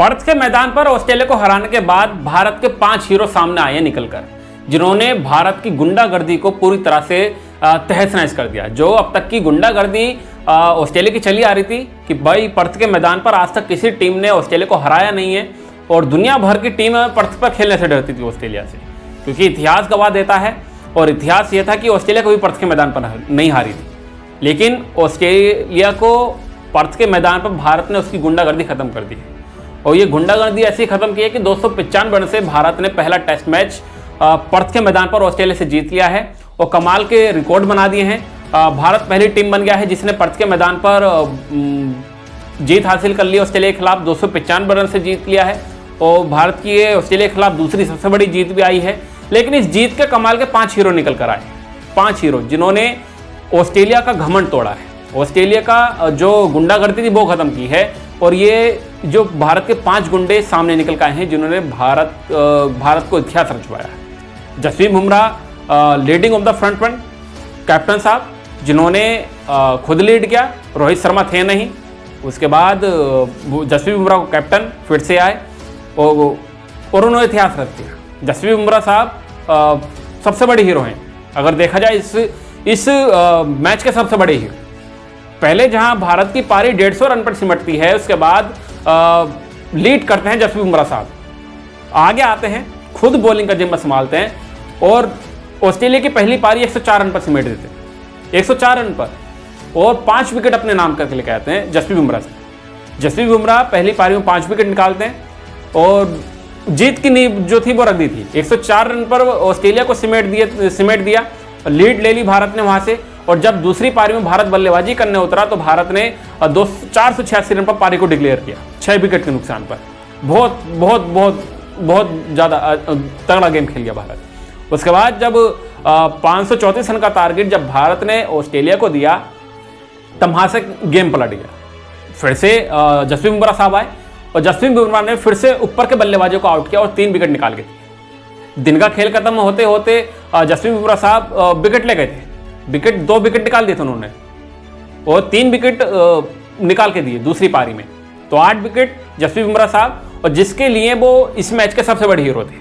Perth के मैदान पर ऑस्ट्रेलिया को हराने के बाद भारत के 5 हीरो सामने आए निकलकर, जिन्होंने भारत की गुंडागर्दी को पूरी तरह से तहस नहस कर दिया। जो अब तक की गुंडागर्दी ऑस्ट्रेलिया की चली आ रही थी कि भाई पर्थ के मैदान पर आज तक किसी टीम ने ऑस्ट्रेलिया को हराया नहीं है, और दुनिया भर की टीम पर्थ पर खेलने से डरती थी ऑस्ट्रेलिया से, क्योंकि इतिहास गवाह देता है। और इतिहास ये था कि ऑस्ट्रेलिया कभी पर्थ के मैदान पर नहीं हारी थी, लेकिन ऑस्ट्रेलिया को पर्थ के मैदान पर भारत ने उसकी गुंडागर्दी खत्म कर दी। और ये गुंडागर्दी ऐसी खत्म की है कि 295 रन से भारत ने पहला टेस्ट मैच पर्थ के मैदान पर ऑस्ट्रेलिया से जीत लिया है और कमाल के रिकॉर्ड बना दिए हैं। भारत पहली टीम बन गया है जिसने पर्थ के मैदान पर जीत हासिल कर ली। ऑस्ट्रेलिया के खिलाफ 295 रन से जीत लिया है और भारत की ये ऑस्ट्रेलिया के खिलाफ दूसरी सबसे बड़ी जीत भी आई है। लेकिन इस जीत के कमाल के 5 हीरो निकल कर आए, 5 हीरो जिन्होंने ऑस्ट्रेलिया का घमंड तोड़ा है, ऑस्ट्रेलिया का जो गुंडागर्दी थी वो खत्म की है। और ये जो भारत के 5 गुंडे सामने निकल के आए हैं जिन्होंने भारत को इतिहास रचवाया है। Jasprit Bumrah leading of the front run, captain साहब जिन्होंने खुद लीड किया, रोहित शर्मा थे नहीं। उसके बाद जसप्रीत बुमराह को कैप्टन फिर से आए और उन्होंने इतिहास रच दिया। जसप्रीत बुमराह साहब सबसे बड़े हीरो हैं, अगर देखा जाए इस मैच के सबसे बड़े हीरो। पहले जहां भारत की पारी 150 रन पर सिमटती है, उसके बाद लीड करते हैं जसप्रीत बुमराह साहब, आगे आते हैं, खुद बॉलिंग का जिम्मा संभालते हैं और ऑस्ट्रेलिया की पहली पारी 104 रन पर सिमट देते हैं, 104 रन पर, और 5 विकेट अपने नाम करके लेके आते हैं जसप्रीत बुमराह से। जसप्रीत बुमराह पहली पारी में 5 विकेट निकालते हैं और जीत की नींव जो थी वो रख दी थी। 104 रन पर ऑस्ट्रेलिया को सिमट दिया, लीड ले ली भारत ने वहां से। और जब दूसरी पारी में भारत बल्लेबाजी करने उतरा तो भारत ने 486 रन पर पारी को डिक्लेयर किया, 6 विकेट के नुकसान पर। बहुत बहुत बहुत बहुत ज़्यादा तगड़ा गेम खेल गया भारत। उसके बाद जब 534 रन का टारगेट जब भारत ने ऑस्ट्रेलिया को दिया, तब वहाँ से गेम पलट गया। फिर से जसप्रीत बुमराह साहब आए और जसप्रीत बुमराह ने फिर से ऊपर के बल्लेबाजों को आउट किया और 3 विकेट निकाल के दिन का खेल खत्म होते होते जसप्रीत बुमराह साहब विकेट ले गए थे। 2 विकेट निकाल दिए थे उन्होंने और 3 विकेट निकाल के दिए दूसरी पारी में, तो 8 विकेट जसप्रीत बुमराह साहब, और जिसके लिए वो इस मैच के सबसे बड़े हीरो थे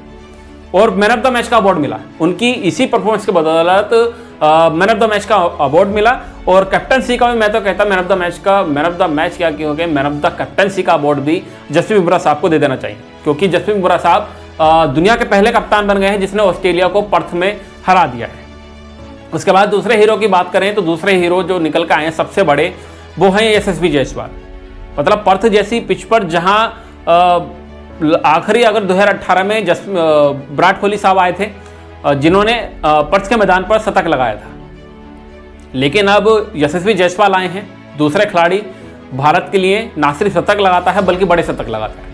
और मैन ऑफ द मैच का अवार्ड मिला उनकी इसी परफॉर्मेंस के बदौलत। मैन ऑफ द मैच का अवार्ड मिला और कैप्टनसी का भी, मैं तो कहता मैन ऑफ द मैच क्या हो गया, मैन ऑफ द कैप्टनसी का अवार्ड भी जसप्रीत बुमराह साहब को दे देना चाहिए, क्योंकि जसप्रीत बुमराह साहब दुनिया के पहले कप्तान बन गए हैं जिसने ऑस्ट्रेलिया को पर्थ में हरा दिया है। उसके बाद दूसरे हीरो की बात करें तो दूसरे हीरो जो निकल कर आए हैं सबसे बड़े, वो हैं यशस्वी जायसवाल। मतलब पर्थ जैसी पिच पर जहां आखिरी अगर 2018 में विराट कोहली साहब आए थे जिन्होंने पर्थ के मैदान पर शतक लगाया था, लेकिन अब यशस्वी जायसवाल आए हैं, दूसरे खिलाड़ी भारत के लिए ना सिर्फ शतक लगाता है बल्कि बड़े शतक लगाता है।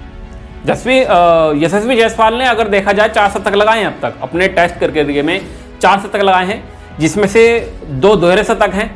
यशस्वी जायसवाल ने अगर देखा जाए 4 शतक लगाए हैं अब तक अपने टेस्ट क्रिकेट में, 4 शतक लगाए हैं, जिसमें से 2 दोहरे शतक हैं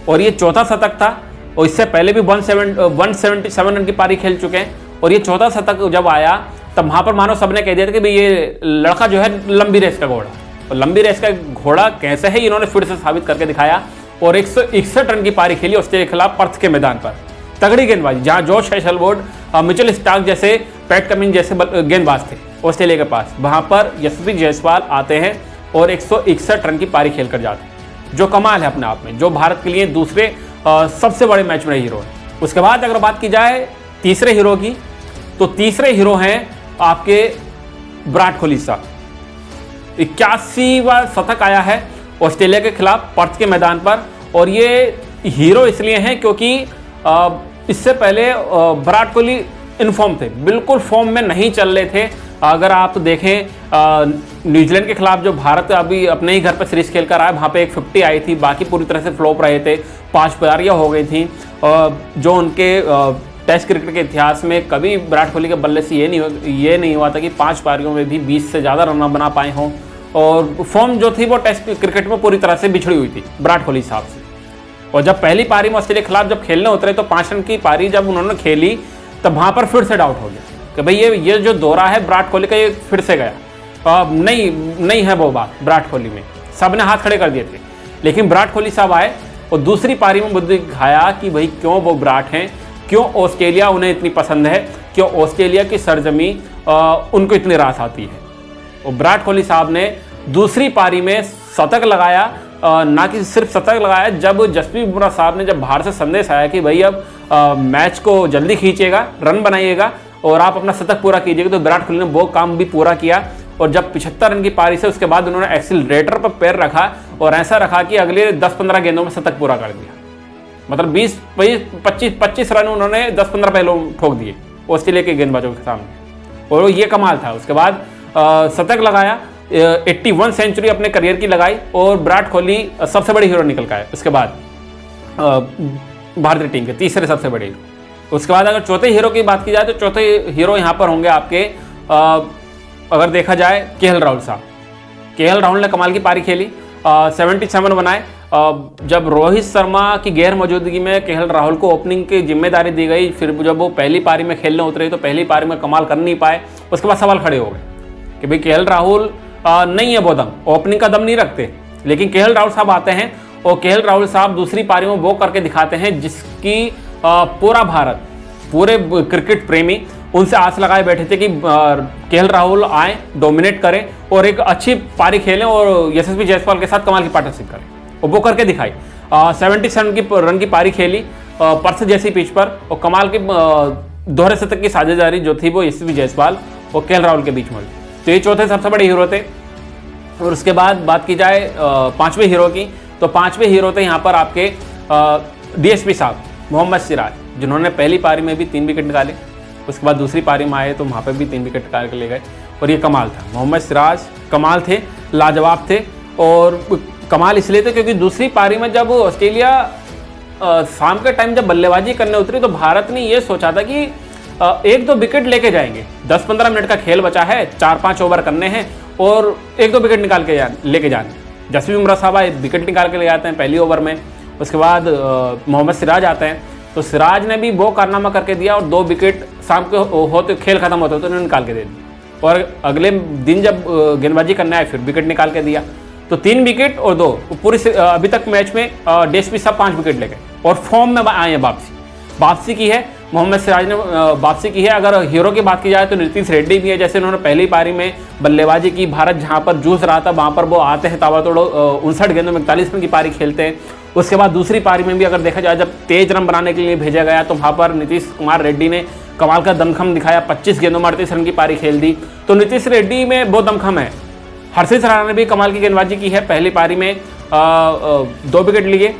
और ये चौथा शतक था। और इससे पहले भी 177 रन की पारी खेल चुके हैं और ये चौथा शतक जब आया तब वहाँ पर मानो सबने कह दिया था कि भाई ये लड़का जो है लंबी रेस का घोड़ा, और लंबी रेस का घोड़ा कैसे है इन्होंने फिर से साबित करके दिखाया। और 161 रन की पारी खेली ऑस्ट्रेलिया के खिलाफ पर्थ के मैदान पर, तगड़ी गेंदबाजी, जहाँ जॉश हेजलवुड, मिचेल स्टार्क जैसे, पैट कमिंस जैसे गेंदबाज थे ऑस्ट्रेलिया के पास, वहाँ पर यशस्वी जायसवाल आते हैं और 161 रन की पारी खेल कर जाते हैं, जो कमाल है अपने आप में, जो भारत के लिए दूसरे सबसे बड़े मैच में हीरो है। उसके बाद अगर बात की जाए तीसरे हीरो की, तो तीसरे हीरो हैं आपके विराट कोहली साहब। 81वां शतक आया है ऑस्ट्रेलिया के खिलाफ पर्थ के मैदान पर, और ये हीरो इसलिए हैं क्योंकि इससे पहले विराट कोहली इनफॉर्म थे, बिल्कुल फॉर्म में नहीं चल रहे थे। अगर आप देखें न्यूजीलैंड के खिलाफ जो भारत अभी अपने ही घर पर सीरीज खेल कर आया, वहाँ पे एक 50 आई थी, बाकी पूरी तरह से फ्लॉप रहे थे, 5 पारियां हो गई थी, जो उनके टेस्ट क्रिकेट के इतिहास में कभी विराट कोहली के बल्ले से ये नहीं हुआ था कि 5 पारियों में भी 20 से ज़्यादा रन बना पाए हों। और फॉर्म जो थी वो टेस्ट क्रिकेट में पूरी तरह से बिछड़ी हुई थी विराट कोहली साहब से। और जब पहली पारी में ऑस्ट्रेलिया के खिलाफ जब खेलने उतरे तो 5 रन की पारी जब उन्होंने खेली तब वहाँ पर फिर से डाउट हो गया कि भाई ये जो दौरा है विराट कोहली का, ये फिर से गया, नहीं है वो बात विराट कोहली में, सब ने हाथ खड़े कर दिए थे। लेकिन विराट कोहली साहब आए और दूसरी पारी में बुद्धि दिखाया कि भाई क्यों वो विराट हैं, क्यों ऑस्ट्रेलिया उन्हें इतनी पसंद है, क्यों ऑस्ट्रेलिया की सरजमी उनको इतनी रास आती है। और विराट कोहली साहब ने दूसरी पारी में शतक लगाया, ना कि सिर्फ शतक लगाया, जब जसप्रीत बुमराह साहब ने जब बाहर से संदेश आया कि भाई अब मैच को जल्दी खींचेगा, रन बनाइएगा और आप अपना शतक पूरा कीजिएगा, तो विराट कोहली ने वो काम भी पूरा किया। और जब 75 रन की पारी से उसके बाद उन्होंने एक्सीलरेटर पर पैर रखा और ऐसा रखा कि अगले 10-15 गेंदों में शतक पूरा कर दिया। मतलब 20-25 रन उन्होंने 10-15 पहलों ठोक दिए ऑस्ट्रेलिया के गेंदबाजों के सामने, और ये कमाल था। उसके बाद शतक लगाया, 81 सेंचुरी अपने करियर की लगाई और विराट कोहली सबसे बड़ी हीरो निकल का है। उसके बाद भारतीय टीम के तीसरे सबसे बड़े हीरो। उसके बाद अगर चौथे हीरो की बात की जाए तो चौथे हीरो यहाँ पर होंगे आपके, अगर देखा जाए, केएल राहुल साहब। केएल राहुल ने कमाल की पारी खेली, 77 बनाए। जब रोहित शर्मा की गैर मौजूदगी में केएल राहुल को ओपनिंग की जिम्मेदारी दी गई, फिर जब वो पहली पारी में खेलने उतरे तो पहली पारी में कमाल कर नहीं पाए। उसके बाद सवाल खड़े हो गए कि भाई केएल राहुल नहीं है वो दम, ओपनिंग का दम नहीं रखते, लेकिन केएल राहुल साहब आते हैं और केएल राहुल साहब दूसरी पारी में वो करके दिखाते हैं जिसकी पूरा भारत, पूरे क्रिकेट प्रेमी उनसे आस लगाए बैठे थे कि केएल राहुल आए, डोमिनेट करें और एक अच्छी पारी खेलें और यशस्वी जायसवाल के साथ कमाल की पार्टनरशिप करें, और वो करके दिखाई। 77 रन की पारी खेली पर्स जैसी पिच पर, और कमाल के दोहरे शतक की साझेदारी जो थी वो यशस्वी जायसवाल और केएल राहुल के बीच में हुई। तो ये चौथे सबसे बड़े हीरो थे। और उसके बाद बात की जाए पांचवें हीरो की, तो पांचवें हीरो थे यहाँ पर आपके डीएसपी साहब मोहम्मद सिराज, जिन्होंने पहली पारी में भी 3 विकेट निकाले। उसके बाद दूसरी पारी में आए तो वहाँ पे भी 3 विकेट निकाल के ले गए, और ये कमाल था। मोहम्मद सिराज कमाल थे, लाजवाब थे। और कमाल इसलिए थे क्योंकि दूसरी पारी में जब ऑस्ट्रेलिया शाम के टाइम जब बल्लेबाजी करने उतरी तो भारत ने ये सोचा था कि 1-2 विकेट लेके जाएंगे, 10-15 मिनट का खेल बचा है, 4-5 ओवर करने हैं और 1-2 विकेट निकाल के लेके जाने। जसप्रीत बुमराह साहब आए, विकेट निकाल के ले जाते हैं पहली ओवर में। उसके बाद मोहम्मद सिराज आते हैं, तो सिराज ने भी वो कारनामा करके दिया और 2 विकेट शाम के होते, खेल खत्म होते तो उन्होंने निकाल के दे दिया। और अगले दिन जब गेंदबाजी करने आए फिर विकेट निकाल के दिया, तो 3 विकेट और 2 पूरी अभी तक मैच में डीएसपी साहब 5 विकेट ले गए और फॉर्म में आए हैं, वापसी की है। मोहम्मद सिराज ने वापसी की है। अगर हीरो की बात की जाए तो नीतीश रेड्डी भी है, जैसे उन्होंने पहली पारी में बल्लेबाजी की, भारत जहां पर जूझ रहा था वहां पर वो आते हैं, ताबड़तोड़ 59 गेंदों में 41 रन की पारी खेलते हैं। उसके बाद दूसरी पारी में भी अगर देखा जाए, जब तेज रन बनाने के लिए भेजा गया तो वहां पर नीतीश कुमार रेड्डी ने कमाल का दमखम दिखाया, 25 गेंदों में 38 रन की पारी खेल दी। तो नीतीश रेड्डी में वो दमखम है। हर्षित राणा ने भी कमाल की गेंदबाजी की है, पहली पारी में 2 विकेट लिए।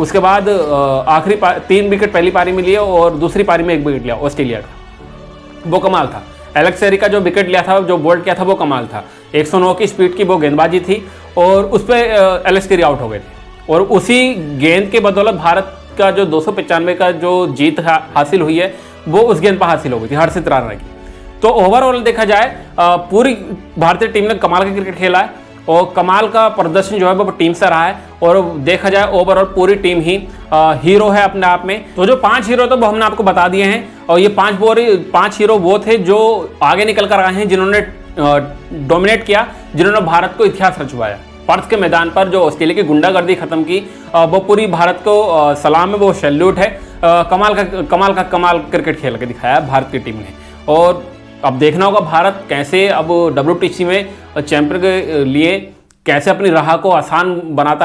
उसके बाद आखिरी 3 विकेट पहली पारी में लिए और दूसरी पारी में 1 विकेट लिया ऑस्ट्रेलिया का, वो कमाल था। एलेक्स हेरी का जो विकेट लिया था, जो बोल्ड किया था, वो कमाल था। 109 की स्पीड की वो गेंदबाजी थी और उस पर एलेक्स हेरी आउट हो गए थे, और उसी गेंद के बदौलत भारत का जो 295 का जो जीत हासिल हुई है वो उस गेंद पर हासिल हो गई थी हर्षित राणा की। तो ओवरऑल देखा जाए पूरी भारतीय टीम ने कमाल का क्रिकेट खेला है और कमाल का प्रदर्शन जो है वो टीम से रहा है। और देखा जाए ओवरऑल पूरी टीम ही हीरो है अपने आप में। तो जो 5 हीरो तो वो हमने आपको बता दिए हैं, और ये 5 हीरो वो थे जो आगे निकल कर आए हैं, जिन्होंने डोमिनेट किया, जिन्होंने भारत को इतिहास रचवाया। पर्थ के मैदान पर जो ऑस्ट्रेलिया की गुंडागर्दी खत्म की, वो पूरी भारत को सलाम है, वो सैल्यूट है। कमाल क्रिकेट खेल के दिखाया भारतीय टीम ने। और अब देखना होगा भारत कैसे अब WTC में चैंपियन के लिए कैसे अपनी राह को आसान बनाता है।